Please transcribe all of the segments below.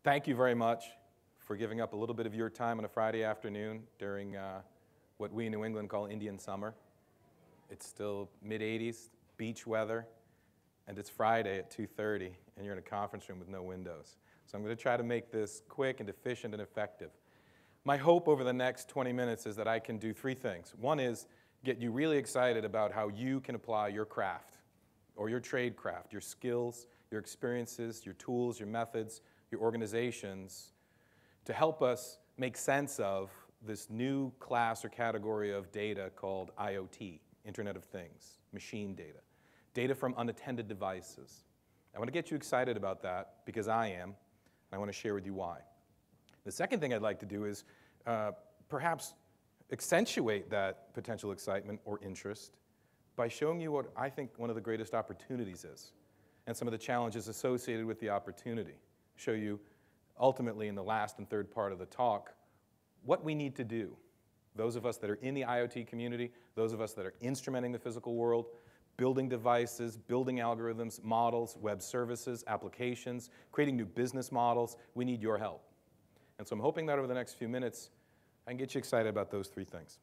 Thank you very much for giving up a little bit of your time on a Friday afternoon during what we in New England call Indian summer. It's still mid-80s, beach weather, and it's Friday at 2:30, and you're in a conference room with no windows. So I'm going to try to make this quick and efficient and effective. My hope over the next 20 minutes is that I can do three things. One is get you really excited about how you can apply your craft or your trade craft, your skills, your experiences, your tools, your methods, your organizations to help us make sense of this new class or category of data called IoT, Internet of Things, machine data, data from unattended devices. I want to get you excited about that because I am, and I want to share with you why. The second thing I'd like to do is perhaps accentuate that potential excitement or interest by showing you what I think one of the greatest opportunities is and some of the challenges associated with the opportunity. Show you ultimately in the last and third part of the talk what we need to do. Those of us that are in the IoT community, those of us that are instrumenting the physical world, building devices, building algorithms, models, web services, applications, creating new business models, we need your help. And so I'm hoping that over the next few minutes, I can get you excited about those three things.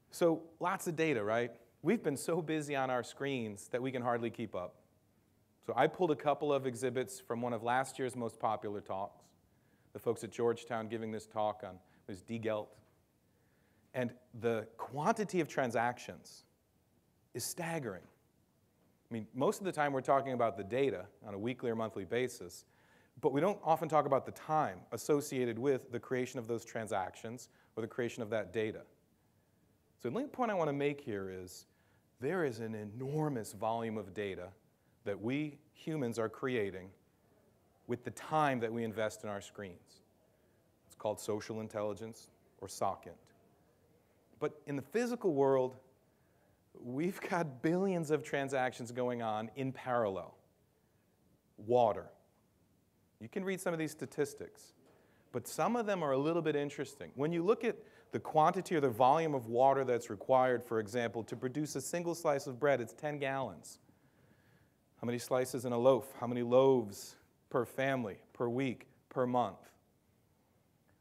So lots of data, right? We've been so busy on our screens that we can hardly keep up. So I pulled a couple of exhibits from one of last year's most popular talks. The folks at Georgetown giving this talk on was Drought. And the quantity of transactions is staggering. I mean, most of the time we're talking about the data on a weekly or monthly basis, but we don't often talk about the time associated with the creation of those transactions or the creation of that data. So the only point I want to make here is there is an enormous volume of data that we humans are creating with the time that we invest in our screens. It's called social intelligence or SOCINT. But in the physical world, we've got billions of transactions going on in parallel. Water. You can read some of these statistics, but some of them are a little bit interesting. When you look at the quantity or the volume of water that's required, for example, to produce a single slice of bread, it's 10 gallons. How many slices in a loaf? How many loaves per family, per week, per month?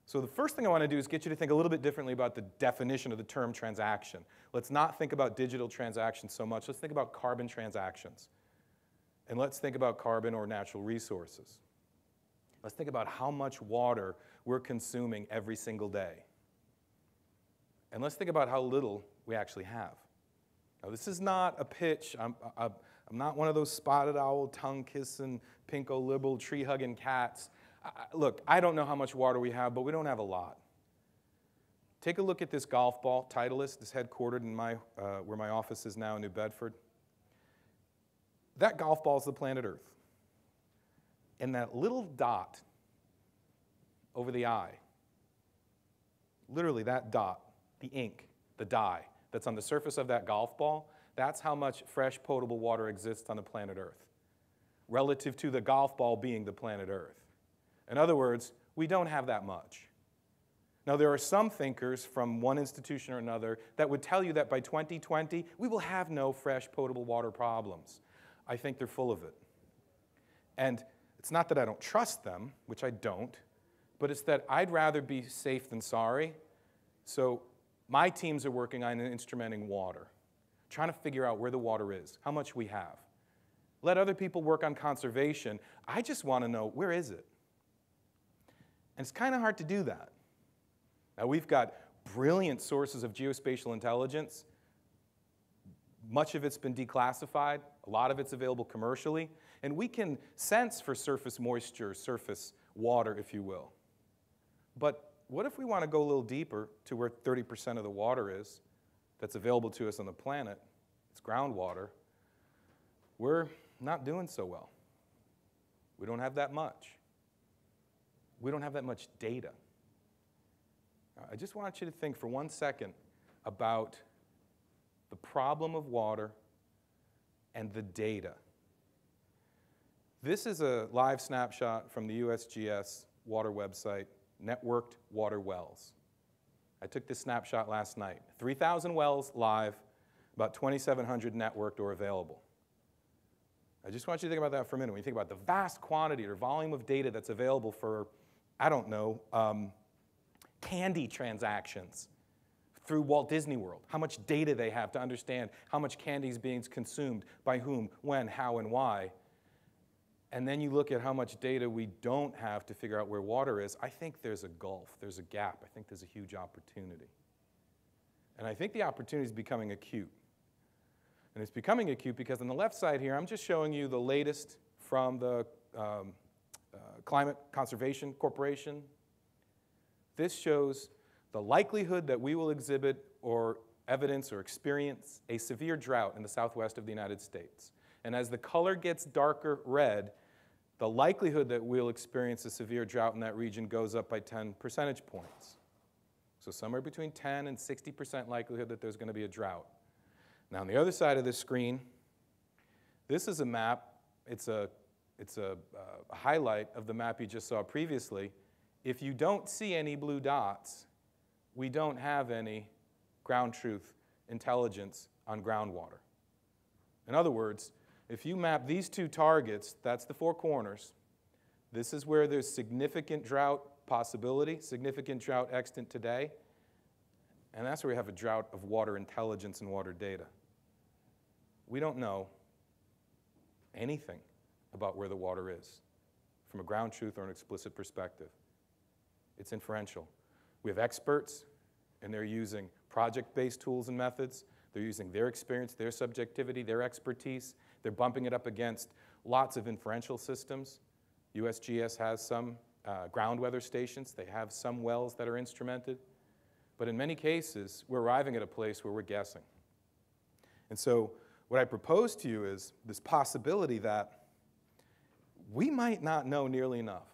So the first thing I want to do is get you to think a little bit differently about the definition of the term transaction. Let's not think about digital transactions so much. Let's think about carbon transactions. And let's think about carbon or natural resources. Let's think about how much water we're consuming every single day. And let's think about how little we actually have. Now, this is not a pitch. I'm not one of those spotted owl, tongue-kissing, pinko liberal, tree-hugging cats. Look, I don't know how much water we have, but we don't have a lot. Take a look at this golf ball. Titleist is headquartered in where my office is now in New Bedford. That golf ball is the planet Earth. And that little dot over the eye, literally that dot, the ink, the dye that's on the surface of that golf ball, that's how much fresh potable water exists on the planet Earth, relative to the golf ball being the planet Earth. In other words, we don't have that much. Now, there are some thinkers from one institution or another that would tell you that by 2020, we will have no fresh potable water problems. I think they're full of it. And it's not that I don't trust them, which I don't, but it's that I'd rather be safe than sorry. So my teams are working on instrumenting water, trying to figure out where the water is, how much we have. Let other people work on conservation. I just want to know, where is it? And it's kind of hard to do that. Now, we've got brilliant sources of geospatial intelligence. Much of it's been declassified. A lot of it's available commercially. And we can sense for surface moisture, surface water, if you will. But what if we want to go a little deeper to where 30% of the water is that's available to us on the planet? It's groundwater. We're not doing so well. We don't have that much. We don't have that much data. I just want you to think for 1 second about the problem of water and the data. This is a live snapshot from the USGS water website, Networked Water Wells. I took this snapshot last night. 3,000 wells live, about 2,700 networked or available. I just want you to think about that for a minute. When you think about the vast quantity or volume of data that's available for, I don't know, candy transactions through Walt Disney World, how much data they have to understand how much candy is being consumed, by whom, when, how, and why. And then you look at how much data we don't have to figure out where water is. I think there's a gulf, there's a gap. I think there's a huge opportunity. And I think the opportunity is becoming acute. And it's becoming acute because on the left side here, I'm just showing you the latest from the Climate Conservation Corporation. This shows the likelihood that we will exhibit or evidence or experience a severe drought in the southwest of the United States. And as the color gets darker red, the likelihood that we'll experience a severe drought in that region goes up by 10 percentage points. So somewhere between 10 and 60% likelihood that there's going to be a drought. Now on the other side of the screen, this is a map. It's a highlight of the map you just saw previously. If you don't see any blue dots, we don't have any ground truth intelligence on groundwater. In other words, if you map these two targets, that's the four corners. This is where there's significant drought possibility, significant drought extant today, and that's where we have a drought of water intelligence and water data. We don't know anything about where the water is from a ground truth or an explicit perspective. It's inferential. We have experts, and they're using project-based tools and methods. They're using their experience, their subjectivity, their expertise. They're bumping it up against lots of inferential systems. USGS has some ground weather stations. They have some wells that are instrumented. But in many cases, we're arriving at a place where we're guessing. And so what I propose to you is this possibility that we might not know nearly enough,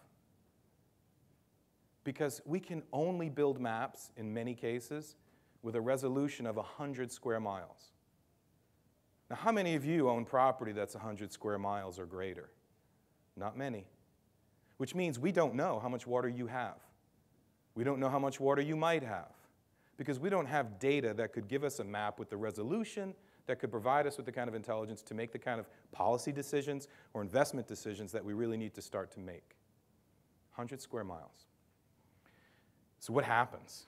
because we can only build maps, in many cases, with a resolution of 100 square miles. Now, how many of you own property that's 100 square miles or greater? Not many. Which means we don't know how much water you have. We don't know how much water you might have, because we don't have data that could give us a map with the resolution that could provide us with the kind of intelligence to make the kind of policy decisions or investment decisions that we really need to start to make. 100 square miles. So what happens?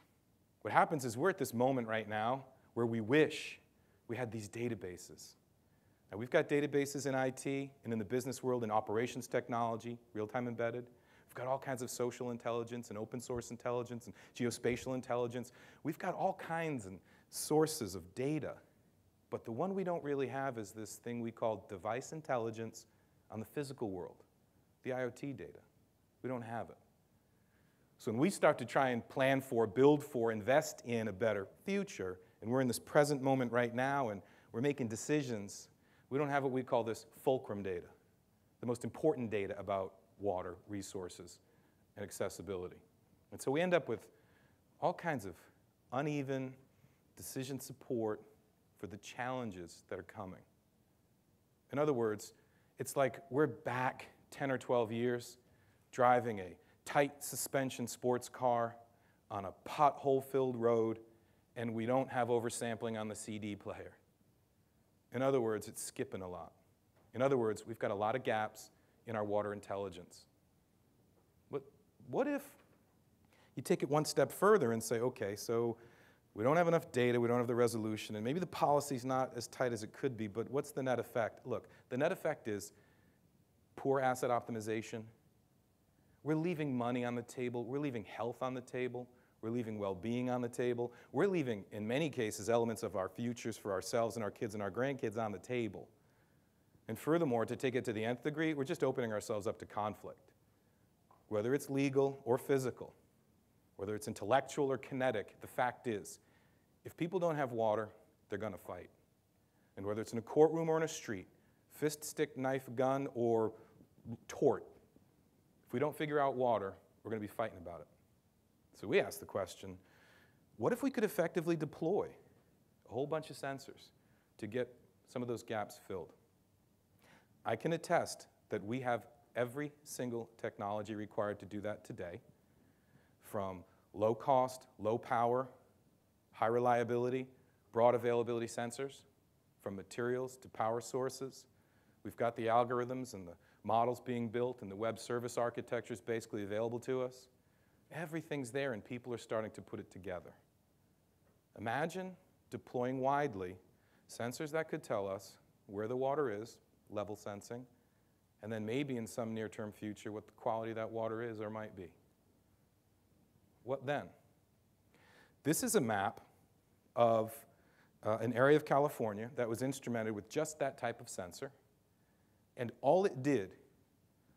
What happens is we're at this moment right now where we wish we had these databases. Now, we've got databases in IT and in the business world in operations technology, real-time embedded. We've got all kinds of social intelligence and open source intelligence and geospatial intelligence. We've got all kinds and sources of data. But the one we don't really have is this thing we call device intelligence on the physical world, the IoT data. We don't have it. So when we start to try and plan for, build for, invest in a better future, and we're in this present moment right now and we're making decisions, we don't have what we call this fulcrum data, the most important data about water, resources, and accessibility. And so we end up with all kinds of uneven decision support for the challenges that are coming. In other words, it's like we're back 10 or 12 years driving a tight suspension sports car on a pothole-filled road, and we don't have oversampling on the CD player. In other words, it's skipping a lot. In other words, we've got a lot of gaps in our water intelligence. But what if you take it one step further and say, okay, so we don't have enough data, we don't have the resolution, and maybe the policy's not as tight as it could be, but what's the net effect? Look, the net effect is poor asset optimization. We're leaving money on the table. We're leaving health on the table. We're leaving well-being on the table. We're leaving, in many cases, elements of our futures for ourselves and our kids and our grandkids on the table. And furthermore, to take it to the nth degree, we're just opening ourselves up to conflict, whether it's legal or physical, whether it's intellectual or kinetic. The fact is, if people don't have water, they're going to fight. And whether it's in a courtroom or in a street, fist, stick, knife, gun, or tort, if we don't figure out water, we're going to be fighting about it. So we ask the question, what if we could effectively deploy a whole bunch of sensors to get some of those gaps filled? I can attest that we have every single technology required to do that today, from low cost, low power, high reliability, broad availability sensors, from materials to power sources. We've got the algorithms and the models being built and the web service architecture is basically available to us. Everything's there and people are starting to put it together. Imagine deploying widely sensors that could tell us where the water is, level sensing, and then maybe in some near-term future what the quality of that water is or might be. What then? This is a map of an area of California that was instrumented with just that type of sensor, and all it did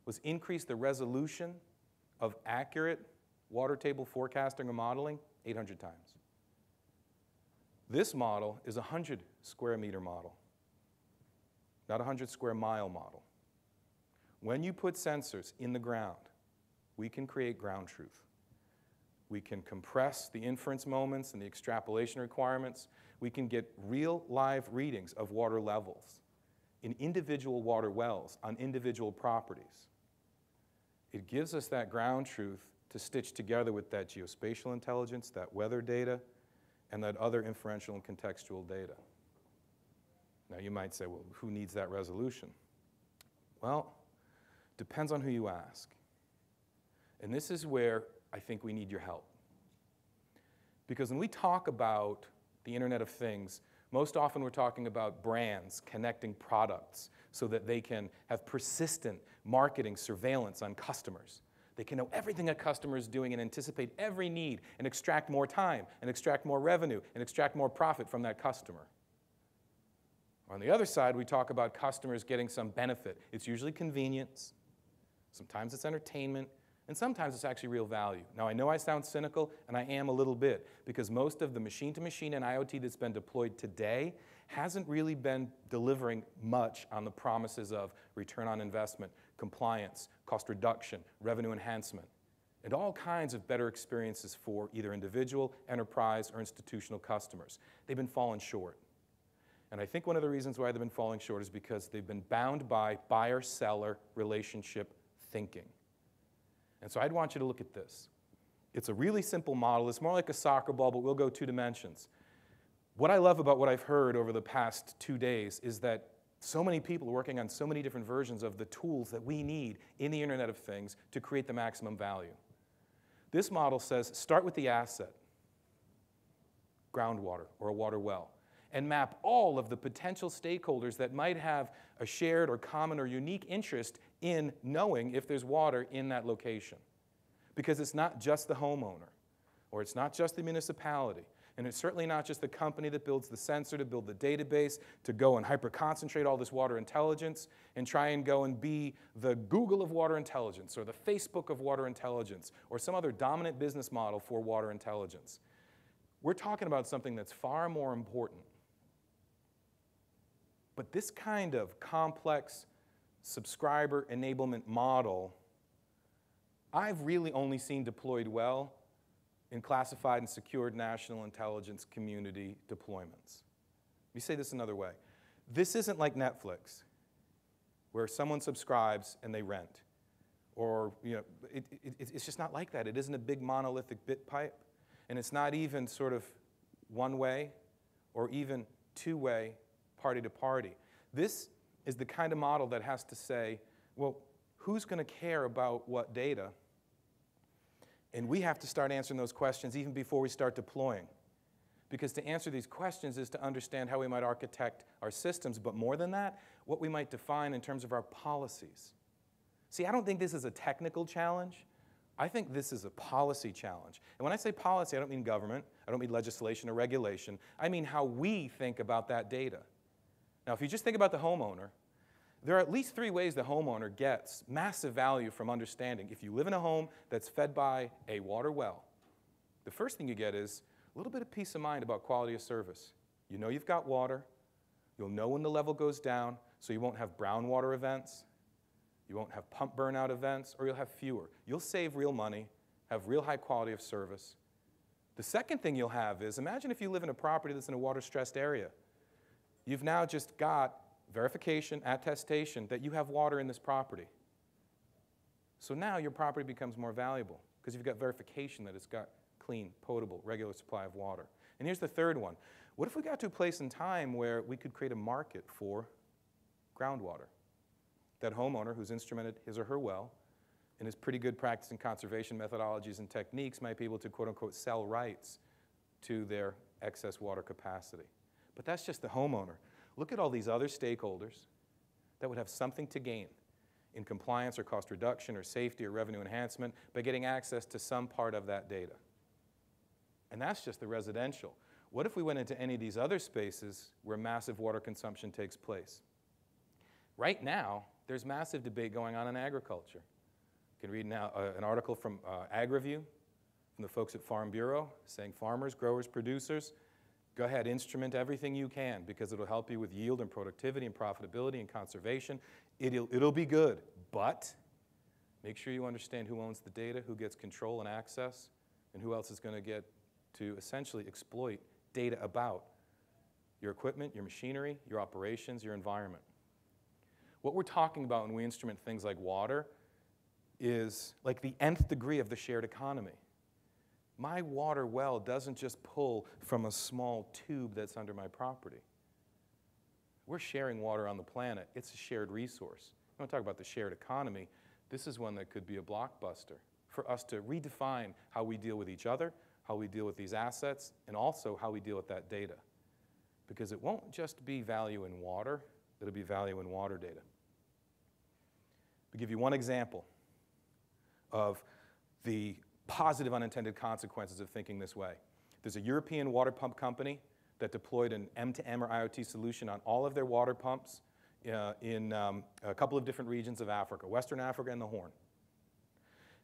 was increase the resolution of accurate water table forecasting or modeling 800 times. This model is a 100 square meter model, not a 100 square mile model. When you put sensors in the ground, we can create ground truth. We can compress the inference moments and the extrapolation requirements. We can get real live readings of water levels in individual water wells on individual properties. It gives us that ground truth to stitch together with that geospatial intelligence, that weather data, and that other inferential and contextual data. Now you might say, well, who needs that resolution? Well, depends on who you ask. And this is where I think we need your help. Because when we talk about the Internet of Things, most often we're talking about brands connecting products so that they can have persistent marketing surveillance on customers. They can know everything a customer is doing and anticipate every need and extract more time and extract more revenue and extract more profit from that customer. On the other side, we talk about customers getting some benefit. It's usually convenience, sometimes it's entertainment, and sometimes it's actually real value. Now, I know I sound cynical, and I am a little bit, because most of the machine-to-machine and IoT that's been deployed today hasn't really been delivering much on the promises of return on investment, compliance, cost reduction, revenue enhancement, and all kinds of better experiences for either individual, enterprise, or institutional customers. They've been falling short. And I think one of the reasons why they've been falling short is because they've been bound by buyer-seller relationship thinking. And so I'd want you to look at this. It's a really simple model. It's more like a soccer ball, but we'll go 2 dimensions. What I love about what I've heard over the past 2 days is that so many people are working on so many different versions of the tools that we need in the Internet of Things to create the maximum value. This model says start with the asset, groundwater or a water well, and map all of the potential stakeholders that might have a shared or common or unique interest in knowing if there's water in that location. Because it's not just the homeowner, or it's not just the municipality, and it's certainly not just the company that builds the sensor to build the database, to go and hyper-concentrate all this water intelligence, and try and go and be the Google of water intelligence, or the Facebook of water intelligence, or some other dominant business model for water intelligence. We're talking about something that's far more important. But this kind of complex subscriber enablement model, I've really only seen deployed well in classified and secured national intelligence community deployments. Let me say this another way. This isn't like Netflix, where someone subscribes and they rent. Or, it's just not like that. It isn't a big monolithic bit pipe. And it's not even sort of one-way or even two-way, party to party. This is the kind of model that has to say, well, who's going to care about what data? And we have to start answering those questions even before we start deploying. Because to answer these questions is to understand how we might architect our systems, but more than that, what we might define in terms of our policies. See, I don't think this is a technical challenge. I think this is a policy challenge. And when I say policy, I don't mean government. I don't mean legislation or regulation. I mean how we think about that data. Now, if you just think about the homeowner, there are at least 3 ways the homeowner gets massive value from understanding. If you live in a home that's fed by a water well, the first thing you get is a little bit of peace of mind about quality of service. You know you've got water. You'll know when the level goes down, so you won't have brown water events. You won't have pump burnout events, or you'll have fewer. You'll save real money, have real high quality of service. The second thing you'll have is, imagine if you live in a property that's in a water-stressed area. You've now just got verification, attestation that you have water in this property. So now your property becomes more valuable because you've got verification that it's got clean, potable, regular supply of water. And here's the third one. What if we got to a place in time where we could create a market for groundwater? that homeowner who's instrumented his or her well and is pretty good practicing conservation methodologies and techniques might be able to, quote unquote, sell rights to their excess water capacity. But that's just the homeowner. Look at all these other stakeholders that would have something to gain in compliance or cost reduction or safety or revenue enhancement by getting access to some part of that data. And that's just the residential. What if we went into any of these other spaces where massive water consumption takes place? Right now, there's massive debate going on in agriculture. You can read now an article from AgriView, from the folks at Farm Bureau, saying farmers, growers, producers, go ahead, instrument everything you can because it'll help you with yield and productivity and profitability and conservation. It'll be good, but make sure you understand who owns the data, who gets control and access, and who else is going to get to essentially exploit data about your equipment, your machinery, your operations, your environment. What we're talking about when we instrument things like water is like the nth degree of the shared economy. My water well doesn't just pull from a small tube that's under my property. We're sharing water on the planet. It's a shared resource. I want to talk about the shared economy. This is one that could be a blockbuster for us to redefine how we deal with each other, how we deal with these assets, and also how we deal with that data. Because it won't just be value in water, it'll be value in water data. I'll give you one example of the positive unintended consequences of thinking this way. There's a European water pump company that deployed an M2M or IoT solution on all of their water pumps in a couple of different regions of Africa, Western Africa and the Horn.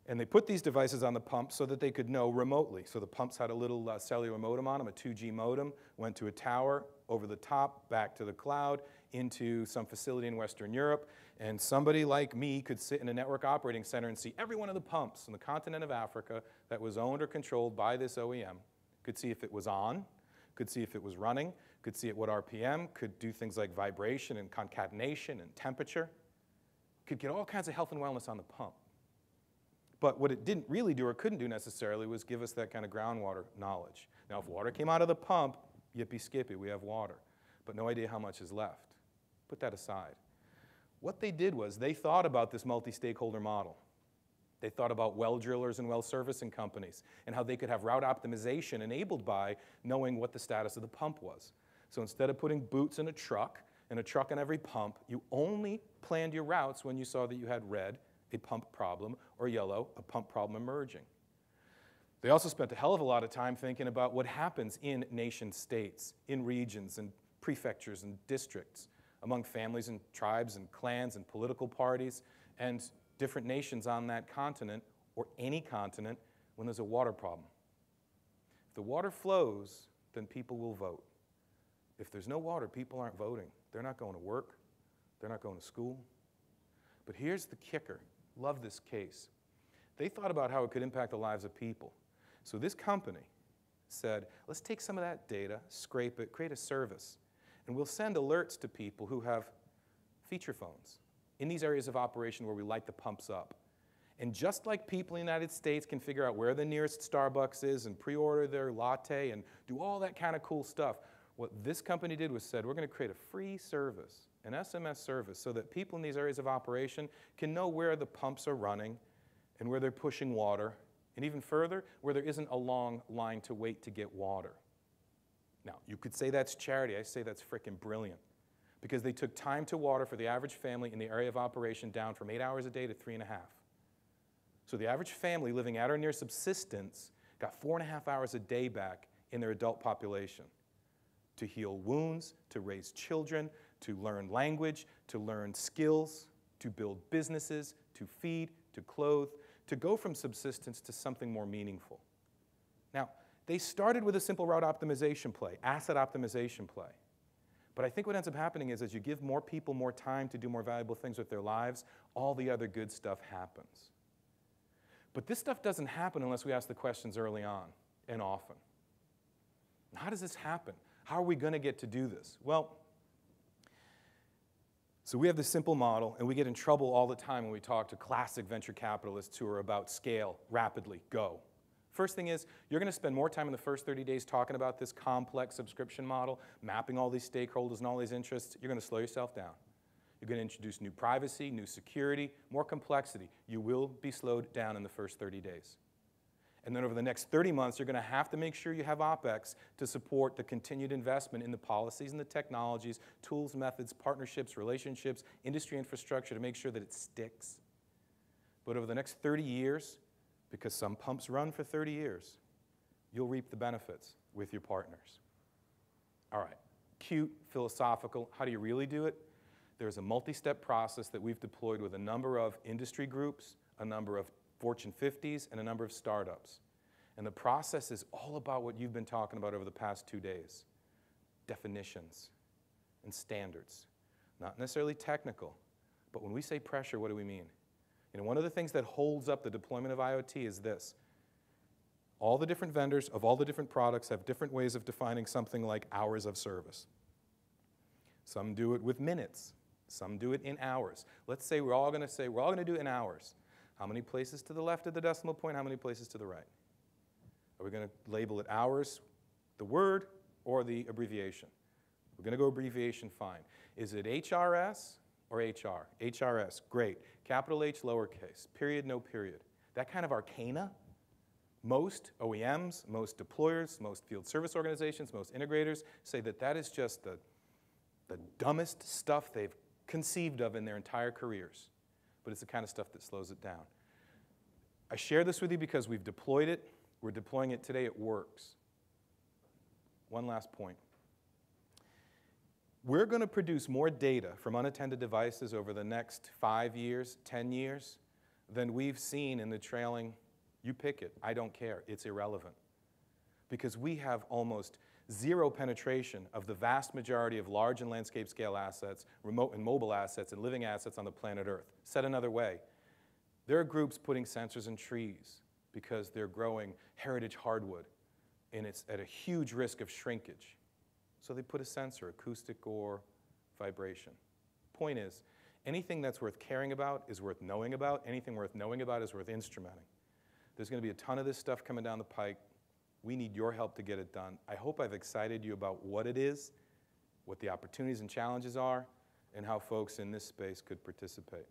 And they put these devices on the pump so that they could know remotely. So the pumps had a little cellular modem on them, a 2G modem, went to a tower, over the top, back to the cloud, into some facility in Western Europe. And somebody like me could sit in a network operating center and see every one of the pumps on the continent of Africa that was owned or controlled by this OEM, could see if it was on, could see if it was running, could see at what RPM, could do things like vibration and concatenation and temperature, could get all kinds of health and wellness on the pump. But what it didn't really do or couldn't do necessarily was give us that kind of groundwater knowledge. Now, if water came out of the pump, yippee-skippy, we have water. But no idea how much is left. Put that aside. What they did was they thought about this multi-stakeholder model. They thought about well drillers and well servicing companies and how they could have route optimization enabled by knowing what the status of the pump was. So instead of putting boots in a truck and a truck in every pump, you only planned your routes when you saw that you had red, a pump problem, or yellow, a pump problem emerging. They also spent a hell of a lot of time thinking about what happens in nation states, in regions and prefectures and districts, among families and tribes and clans and political parties and different nations on that continent or any continent when there's a water problem. If the water flows, then people will vote. If there's no water, people aren't voting. They're not going to work. They're not going to school. But here's the kicker. Love this case. They thought about how it could impact the lives of people. So this company said, let's take some of that data, scrape it, create a service, and we'll send alerts to people who have feature phones in these areas of operation where we light the pumps up. And just like people in the United States can figure out where the nearest Starbucks is and pre-order their latte and do all that kind of cool stuff, what this company did was said, we're going to create a free service, an SMS service, so that people in these areas of operation can know where the pumps are running and where they're pushing water, and even further, where there isn't a long line to wait to get water. Now, you could say that's charity. I say that's frickin' brilliant, because they took time to water for the average family in the area of operation down from 8 hours a day to 3.5. So the average family living at or near subsistence got 4.5 hours a day back in their adult population to heal wounds, to raise children, to learn language, to learn skills, to build businesses, to feed, to clothe, to go from subsistence to something more meaningful. Now, they started with a simple route optimization play, asset optimization play. But I think what ends up happening is as you give more people more time to do more valuable things with their lives, all the other good stuff happens. But this stuff doesn't happen unless we ask the questions early on and often. How does this happen? How are we going to get to do this? Well, so we have this simple model, and we get in trouble all the time when we talk to classic venture capitalists who are about scale, rapidly, go. First thing is, you're going to spend more time in the first 30 days talking about this complex subscription model, mapping all these stakeholders and all these interests. You're going to slow yourself down. You're going to introduce new privacy, new security, more complexity. You will be slowed down in the first 30 days. And then over the next 30 months, you're going to have to make sure you have OpEx to support the continued investment in the policies and the technologies, tools, methods, partnerships, relationships, industry infrastructure to make sure that it sticks. But over the next 30 years, because some pumps run for 30 years, you'll reap the benefits with your partners. All right, cute, philosophical. How do you really do it? There's a multi-step process that we've deployed with a number of industry groups, a number of Fortune 50s, and a number of startups. And the process is all about what you've been talking about over the past 2 days. Definitions and standards. Not necessarily technical, but when we say pressure, what do we mean? You know, one of the things that holds up the deployment of IoT is this. All the different vendors of all the different products have different ways of defining something like hours of service. Some do it with minutes. Some do it in hours. Let's say we're all going to do it in hours. How many places to the left of the decimal point? How many places to the right? Are we going to label it hours, the word, or the abbreviation? We're going to go abbreviation, fine. Is it HRS or HR? HRS, great. Capital H, lowercase, period, no period. That kind of arcana, most OEMs, most deployers, most field service organizations, most integrators say that that is just the dumbest stuff they've conceived of in their entire careers. But it's the kind of stuff that slows it down. I share this with you because we've deployed it. We're deploying it today. It works. One last point. We're going to produce more data from unattended devices over the next 5 years, 10 years, than we've seen in the trailing. You pick it. I don't care. It's irrelevant. Because we have almost zero penetration of the vast majority of large and landscape scale assets, remote and mobile assets, and living assets on the planet Earth. Said another way, there are groups putting sensors in trees because they're growing heritage hardwood, and it's at a huge risk of shrinkage. So they put a sensor, acoustic or vibration. Point is, anything that's worth caring about is worth knowing about. Anything worth knowing about is worth instrumenting. There's going to be a ton of this stuff coming down the pike. We need your help to get it done. I hope I've excited you about what it is, what the opportunities and challenges are, and how folks in this space could participate.